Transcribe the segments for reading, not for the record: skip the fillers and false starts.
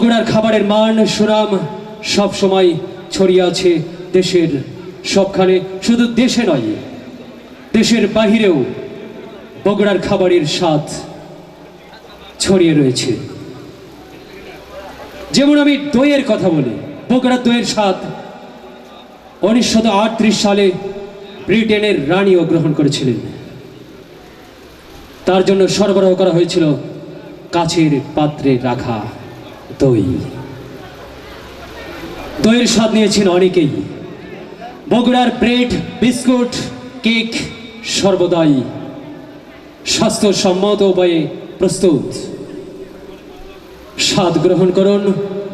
বগুড়ার খাবারের মান সুনাম সব সময় ছড়িয়ে আছে দেশের সবখানে, শুধু দেশে নয় দেশের বাহিরেও বগুড়ার খাবারের স্বাদ ছড়িয়ে রয়েছে। যেমন আমি দইয়ের কথা বলি, বগুড়ার দইয়ের স্বাদ 1938 সালে ব্রিটেনের রানীও গ্রহণ করেছিলেন। তার জন্য সরবরাহ করা হয়েছিল কাচের পাত্রে রাখা দই। দইয়ের স্বাদ নিয়েছেন অনেকেই। বগুড়ার ব্রেড, বিস্কুট, কেক সর্বদাই স্বাস্থ্যসম্মত উপায়ে প্রস্তুত। স্বাদ গ্রহণ করুন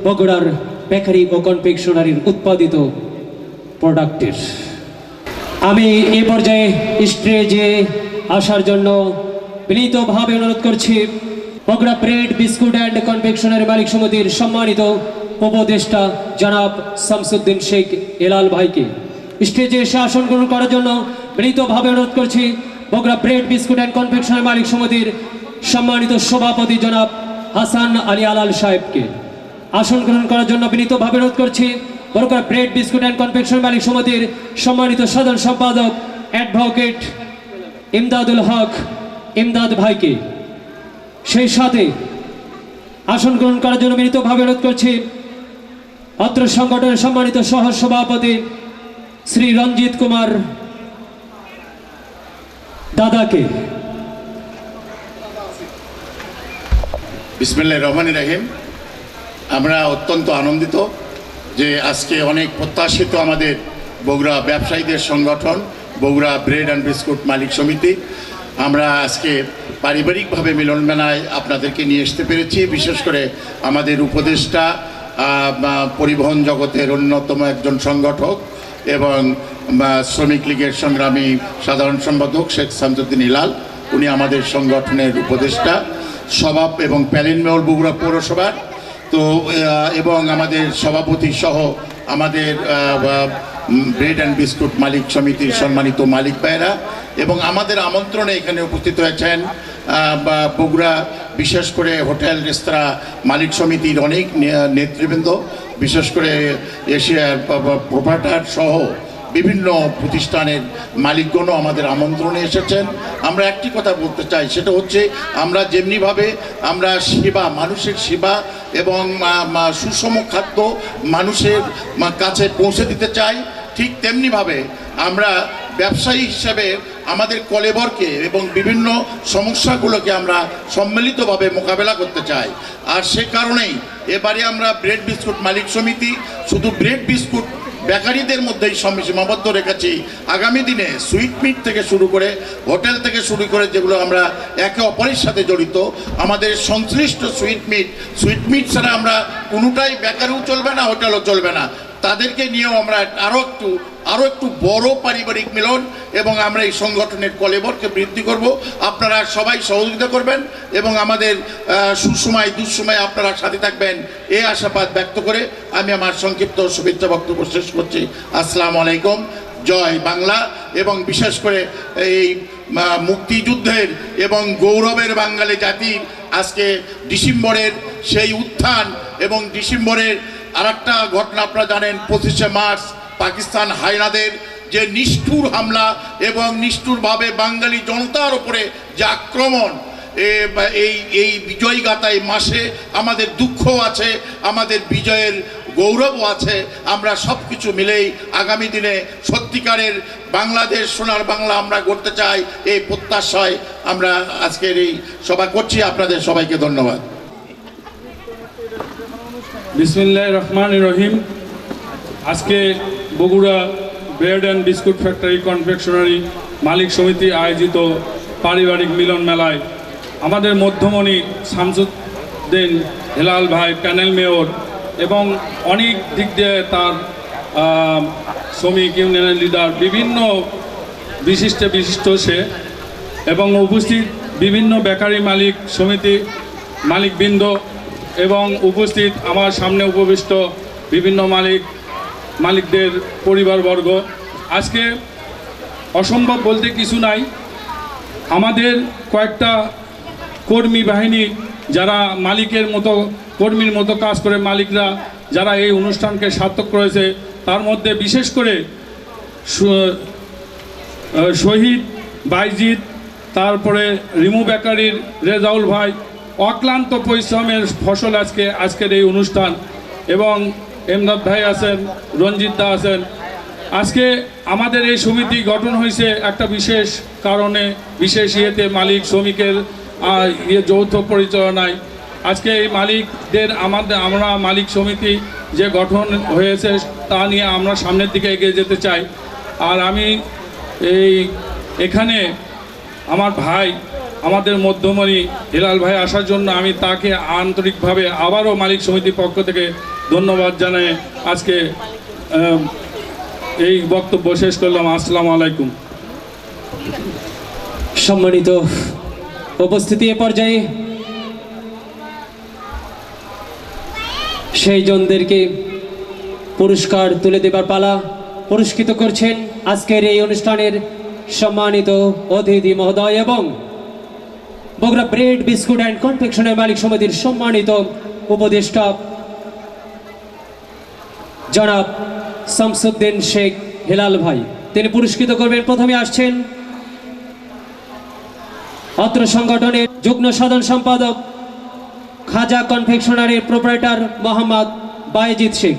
বগুড়ার বেকারি ও কনফেকশনারির উৎপাদিত প্রোডাক্টের। আমি এ পর্যায়ে স্টেজে আসার জন্য বিনীতভাবে অনুরোধ করছি Bogura bread, biscuit and confectionery মালিক সমিতির সম্মানিত উপদেষ্টা জনাব শামসুদ্দিন শেখ হেলাল ভাইকে স্টেজে এসে আসন গ্রহণ করার জন্য বিনীতভাবে অনুরোধ করছি Bogura bread, biscuit and confectionery মালিক সমিতির সম্মানিত সভাপতি জনাব হাসান আলী আলাল সাহেবকে আসন গ্রহণ করার জন্য বিনীতভাবে অনুরোধ করছি Bogura bread, biscuit and confectionery মালিক সমিতির সম্মানিত সাধারণ সম্পাদক অ্যাডভোকেট ইমদাদুল হক ইমদাদ ভাইকে। সেই সাথে আসন গ্রহণ করার জন্য বিনীতভাবে অনুরোধ করছি অত্র সংগঠনের সম্মানিত সহ সভাপতি শ্রী রঞ্জিত কুমার দাদাকে। বিসমিল্লাহির রহমানির রহিম। আমরা অত্যন্ত আনন্দিত যে আজকে অনেক প্রত্যাশিত আমাদের বগুড়া ব্যবসায়ীদের সংগঠন বগুড়া ব্রেড অ্যান্ড বিস্কুট মালিক সমিতি, আমরা আজকে পারিবারিকভাবে মিলন মেলায় আপনাদেরকে নিয়ে আসতে পেরেছি। বিশেষ করে আমাদের উপদেষ্টা, পরিবহন জগতের অন্যতম একজন সংগঠক এবং শ্রমিক লীগের সংগ্রামী সাধারণ সম্পাদক শেখ শামসুদ্দিন হিলাল, উনি আমাদের সংগঠনের উপদেষ্টা, সভাপ এবং প্যালেন মেয়র বগুড়া পৌরসভার তো, এবং আমাদের সভাপতি সহ আমাদের ব্রেড অ্যান্ড বিস্কুট মালিক সমিতির সম্মানিত মালিক ভাইয়েরা এবং আমাদের আমন্ত্রণে এখানে উপস্থিত হয়েছেন বগুড়া বিশেষ করে হোটেল রেস্তোরাঁ মালিক সমিতির অনেক নেতৃবৃন্দ, বিশেষ করে এশিয়ার প্রোপাইটার সহ বিভিন্ন প্রতিষ্ঠানের মালিকগণও আমাদের আমন্ত্রণে এসেছেন। আমরা একটি কথা বলতে চাই, সেটা হচ্ছে আমরা যেমনিভাবে আমরা সেবা, মানুষের সেবা এবং সুষম খাদ্য মানুষের কাছে পৌঁছে দিতে চাই, ঠিক তেমনিভাবে আমরা ব্যবসায়ী হিসাবে আমাদের কলেবরকে এবং বিভিন্ন সমস্যাগুলোকে আমরা সম্মিলিতভাবে মোকাবেলা করতে চাই। আর সে কারণেই এবারে আমরা ব্রেড বিস্কুট মালিক সমিতি শুধু ব্রেড বিস্কুট বেকারিদের মধ্যেই সীমাবদ্ধ রেখেছি। আগামী দিনে সুইট মিট থেকে শুরু করে হোটেল থেকে শুরু করে যেগুলো আমরা একে অপরের সাথে জড়িত, আমাদের সংশ্লিষ্ট সুইট মিট ছাড়া আমরা কোনোটাই বেকারিও চলবে না, হোটেলও চলবে না। তাদেরকে নিয়েও আমরা আরও একটু বড় পারিবারিক মিলন এবং আমরা এই সংগঠনের কলেবরকে বৃদ্ধি করব। আপনারা সবাই সহযোগিতা করবেন এবং আমাদের সুসময় দুঃসময় আপনারা সাথে থাকবেন, এই আশাবাদ ব্যক্ত করে আমি আমার সংক্ষিপ্ত শুভেচ্ছা বক্তব্য শেষ করছি। আসসালামু আলাইকুম, জয় বাংলা। এবং বিশেষ করে এই মুক্তিযুদ্ধের এবং গৌরবের বাঙালি জাতির আজকে ডিসেম্বরের সেই উত্থান এবং ডিসেম্বরের আরেকটা ঘটনা আপনারা জানেন, 25শে মার্চ পাকিস্তান হায়নাদের যে নিষ্ঠুর হামলা এবং নিষ্ঠুরভাবে বাঙালি জনতার উপরে যে আক্রমণ, এই বিজয় গাথায় মাসে আমাদের দুঃখ আছে, আমাদের বিজয়ের গৌরবও আছে। আমরা সব কিছু মিলেই আগামী দিনে সত্যিকারের বাংলাদেশ, সোনার বাংলা আমরা গড়তে চাই, এই প্রত্যাশায় আমরা আজকের এই সভা করছি। আপনাদের সবাইকে ধন্যবাদ। বিসমিল্লাহির রহমানির রহিম। আজকে Bogura bread and biscuit factory confectionery মালিক সমিতি আয়োজিত পারিবারিক মিলন মেলায় আমাদের মধ্যমণি শামসুদ্দিন হেলাল ভাই, প্যানেল মেয়র এবং অনেক দিক দিয়ে তার শ্রমিক ইউনিয়নের লিডার, বিভিন্ন বিশিষ্ট সে এবং উপস্থিত বিভিন্ন বেকারি মালিক সমিতি মালিকবৃন্দ এবং উপস্থিত আমার সামনে উপবিষ্ট বিভিন্ন মালিকদের পরিবারবর্গ। আজকে অসম্ভব বলতে কিছু নাই, আমাদের কয়েকটা কর্মী বাহিনী যারা মালিকের মতো কর্মীর মতো কাজ করে মালিকরা যারা এই অনুষ্ঠানকে সার্থক করেছে, তার মধ্যে বিশেষ করে শহীদ বাইজিৎ, তারপরে রিমু বেকারির রেজাউল ভাই, অক্লান্ত পরিশ্রমের ফসল আজকের এই অনুষ্ঠান। এবং এমদাদ ভাই আছেন, রঞ্জিত দা আছেন। আজকে আমাদের এই সমিতি গঠন হয়েছে একটা বিশেষ কারণে, বিশেষ ইয়েতে, মালিক শ্রমিকের যৌথ পরিচালনায়। আজকে এই মালিকদের আমরা মালিক সমিতি যে গঠন হয়েছে তা নিয়ে আমরা সামনের দিকে এগিয়ে যেতে চাই। আর আমি এখানে আমার ভাই, আমাদের মধ্যমণি হেলাল ভাই আসার জন্য আমি তাকে আন্তরিকভাবে আবারও মালিক সমিতির পক্ষ থেকে ধন্যবাদ জানাই আজকে এই বক্তব্য শেষ করলাম। আসসালামু আলাইকুম। সম্মানিত উপস্থিতি, এ পর্যায়ে সেই জনদেরকে পুরস্কার তুলে দেবার পালা। পুরস্কৃত করছেন আজকের এই অনুষ্ঠানের সম্মানিত অতিথি মহোদয় এবং বগুড়া ব্রেড বিস্কুট অ্যান্ড কনফেকশনের মালিক সমিতির সম্মানিত উপদেষ্টা জনাব শামসুদ্দিন শেখ হেলাল ভাই। তিনি পুরস্কৃত করবেন। প্রথমে আসছেন অত্র সংগঠনের যুগ্ম সাধারণ সম্পাদক খাজা কনফেকশনারির প্রোপ্রাইটার মোহাম্মদ বাইজিৎ শেখ।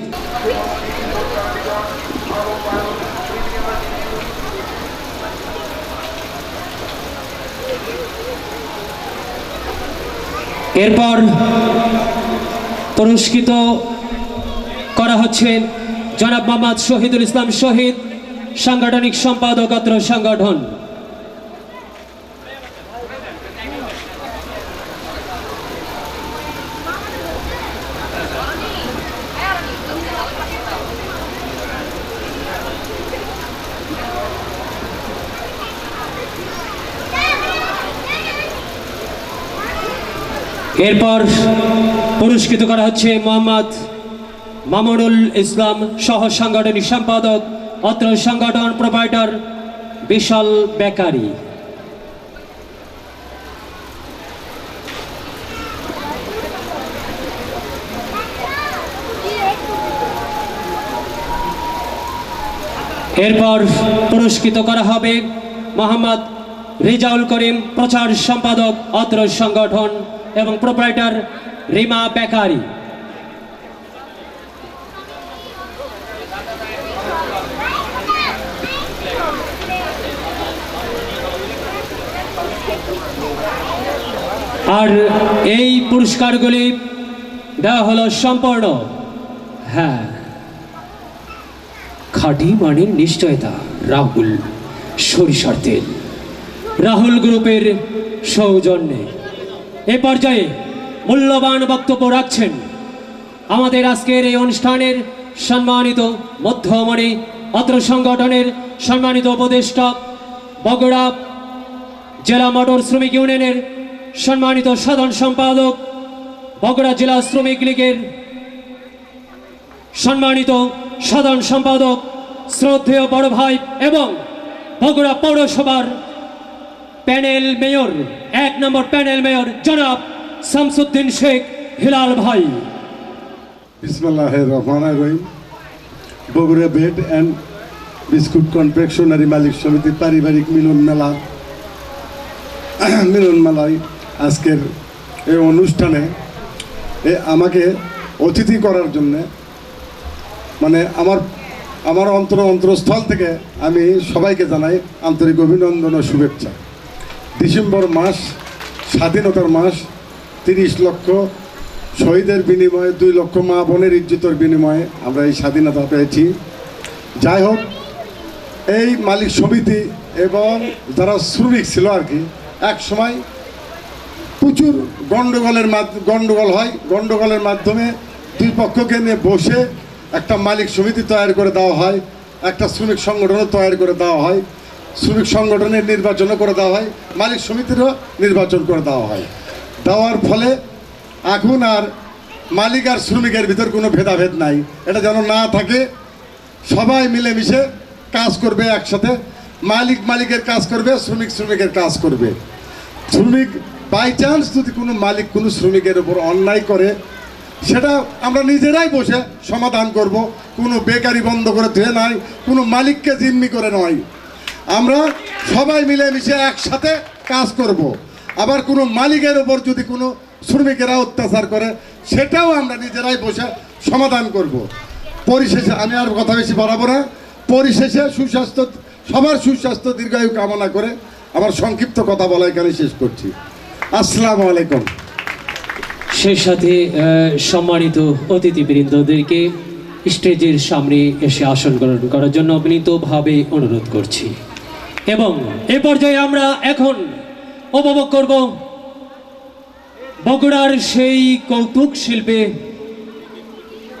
এরপর পুরস্কৃত করা হচ্ছে জনাব মোহাম্মদ শহীদুল ইসলাম শহীদ, সাংগঠনিক সম্পাদক অত্র সংগঠন। এরপর পুরস্কৃত করা হচ্ছে মোহাম্মদ মামুনুল ইসলাম সহ সাংগঠনিক সম্পাদক অত্র সংগঠন প্রোপাইটার বিশাল বেকারি। এরপর পুরস্কৃত করা হবে মোহাম্মদ রেজাউল করিম, প্রচার সম্পাদক অত্র সংগঠন এবং প্রোপ্রাইটার রিমা বেকারি। আর এই পুরস্কারগুলি দেওয়া হলো সম্পূর্ণ খাঁটি মানের নিশ্চয়তা রাহুল সরিষার তেল, রাহুল গ্রুপের সৌজন্যে। এ পর্যায়ে মূল্যবান বক্তব্য রাখছেন আমাদের আজকের এই অনুষ্ঠানের সম্মানিত মধ্যমণি অত্র সংগঠনের সম্মানিত উপদেষ্টা, বগুড়া জেলা মোটর শ্রমিক ইউনিয়নের সম্মানিত সাধারণ সম্পাদক, বগুড়া জেলা শ্রমিক লীগের সম্মানিত সাধারণ সম্পাদক, শ্রদ্ধেয় বড় ভাই এবং বগুড়া পৌরসভার প্যানেল মেয়র, 1 নম্বর প্যানেল মেয়র জনাব শামসুদ্দিন শেখ হেলাল ভাই। বিসমিল্লাহির রহমানির রহিম। Bogura bread and biscuit confectionery মালিক সমিতি পারিবারিক মিলন মেলায় আজকের এই অনুষ্ঠানে আমাকে অতিথি করার জন্য মানে আমার অন্তরস্থল থেকে আমি সবাইকে জানাই আন্তরিক অভিনন্দন ও শুভেচ্ছা। ডিসেম্বর মাস, স্বাধীনতার মাস, 30 লক্ষ শহীদের বিনিময়ে, 2 লক্ষ মা বোনের ইজ্জতের বিনিময়ে আমরা এই স্বাধীনতা পেয়েছি। যাই হোক, এই মালিক সমিতি এবং যারা শ্রমিক ছিল আর কি, এক সময় প্রচুর গণ্ডগোল হয়। গণ্ডগোলের মাধ্যমে 2 পক্ষকে নিয়ে বসে একটা মালিক সমিতি তৈরি করে দেওয়া হয়, একটা শ্রমিক সংগঠনও তৈরি করে দেওয়া হয়, শ্রমিক সংগঠনের নির্বাচনও করে দেওয়া হয়, মালিক সমিতিরও নির্বাচন করে দেওয়া হয়। দেওয়ার ফলে এখন আর মালিক আর শ্রমিকের ভিতর কোনো ভেদাভেদ নাই। এটা যেন না থাকে, সবাই মিলেমিশে কাজ করবে একসাথে। মালিকের কাজ করবে, শ্রমিকের কাজ করবে। শ্রমিক বাই চান্স যদি কোনো মালিক কোনো শ্রমিকের উপর অন্যায় করে, সেটা আমরা নিজেরাই বসে সমাধান করব। কোনো বেকারি বন্ধ করে ধুয়ে নয়, কোনো মালিককে জিম্মি করে নয়, আমরা সবাই মিলেমিশে একসাথে কাজ করব। আবার কোনো মালিকের ওপর যদি কোনো শ্রমিকেরা অত্যাচার করে সেটাও আমরা নিজেরাই বসে সমাধান করব। পরিশেষে আমি আর কথা বেশি বাড়াবো না, পরিশেষে সুস্বাস্থ্য, সবার সুস্বাস্থ্য দীর্ঘায়ু কামনা করে আমার সংক্ষিপ্ত কথা বলা এখানে শেষ করছি। আসসালামু আলাইকুম। সেই সাথে সম্মানিত অতিথিবৃন্দদেরকে স্টেজের সামনে এসে আসন গ্রহণ করার জন্য বিনীতভাবে অনুরোধ করছি। এবং এ পর্যায়ে আমরা এখন উপভোগ করব বগুড়ার সেই কৌতুক শিল্পে